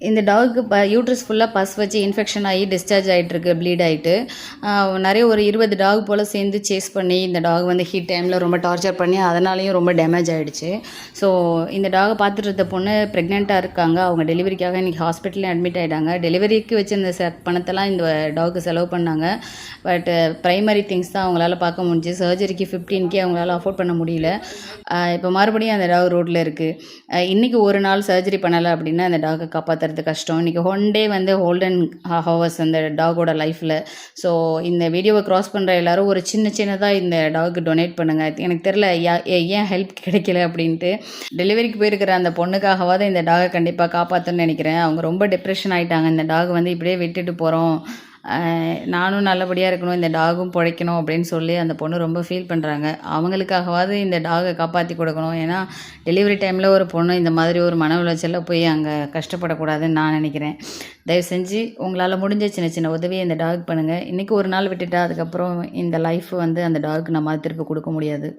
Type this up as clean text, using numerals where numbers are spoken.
இந்த டாகுக்கு யூட்ரஸ் ஃபுல்லாக பஸ் வச்சு இன்ஃபெக்ஷன் ஆகி டிஸ்சார்ஜ் ஆகிட்டுருக்கு, ப்ளீட் ஆகிட்டு. நிறைய ஒரு 20 டாக் போல் சேர்ந்து சேஸ் பண்ணி இந்த டாக் வந்து ஹீட் டைமில் ரொம்ப டார்ச்சர் பண்ணி அதனாலேயும் ரொம்ப டேமேஜ் ஆகிடுச்சு. ஸோ இந்த டாகை பார்த்துட்டு இருந்த பொண்ணு ப்ரெக்னெண்ட்டாக இருக்காங்க. அவங்க டெலிவரிக்காக இன்றைக்கி ஹாஸ்பிட்டலில் அட்மிட் ஆகிட்டாங்க. டெலிவரிக்கு வச்சுருந்த பணத்தெல்லாம் இந்த டாகுக்கு செலவு பண்ணாங்க. பட் ப்ரைமரி திங்ஸ் தான் அவங்களால பார்க்க முடிஞ்சு. சர்ஜரிக்கு 15K அவங்களால அஃபோர்ட் பண்ண முடியல. இப்போ மறுபடியும் அந்த டாக் ரோட்டில் இருக்குது. இன்றைக்கி ஒரு நாள் சர்ஜரி பண்ணலை அப்படின்னா அந்த டாகை காப்பாற்றுறது கஷ்டம். இன்றைக்கி ஒன் டே வந்து ஹோல்டன் ஹவர்ஸ் அந்த டாகோட லைஃப்பில். ஸோ இந்த வீடியோவை க்ராஸ் பண்ணுற எல்லோரும் ஒரு சின்னதாக இந்த டாகுக்கு டொனேட் பண்ணுங்கள். எனக்கு தெரில ஏன் ஹெல்ப் கிடைக்கல அப்படின்ட்டு. டெலிவரிக்கு போயிருக்கிற அந்த பொண்ணுக்காகவாது இந்த டாகை கண்டிப்பாக காப்பாற்றணும்னு நினைக்கிறேன். அவங்க ரொம்ப டிப்ரெஷன் ஆகிட்டாங்க. இந்த டாக் வந்து இப்படியே விட்டுட்டு போகிறோம், நானும் நல்லபடியாக இருக்கணும், இந்த டாகும் பிழைக்கணும் அப்படின்னு சொல்லி அந்த பொண்ணு ரொம்ப ஃபீல் பண்ணுறாங்க. அவங்களுக்காகவாது இந்த டாகை காப்பாற்றி கொடுக்கணும். ஏன்னா டெலிவரி டைமில் ஒரு பொண்ணு இந்த மாதிரி ஒரு மன உளைச்சலில் போய் அங்கே கஷ்டப்படக்கூடாதுன்னு நான் நினைக்கிறேன். தயவு செஞ்சு உங்களால் முடிஞ்ச சின்ன சின்ன உதவியை இந்த டாக் பண்ணுங்கள். இன்றைக்கி ஒரு நாள் விட்டுட்டா அதுக்கப்புறம் இந்த லைஃப் வந்து அந்த டாகுக்கு நம்ம திருப்பி கொடுக்க முடியாது.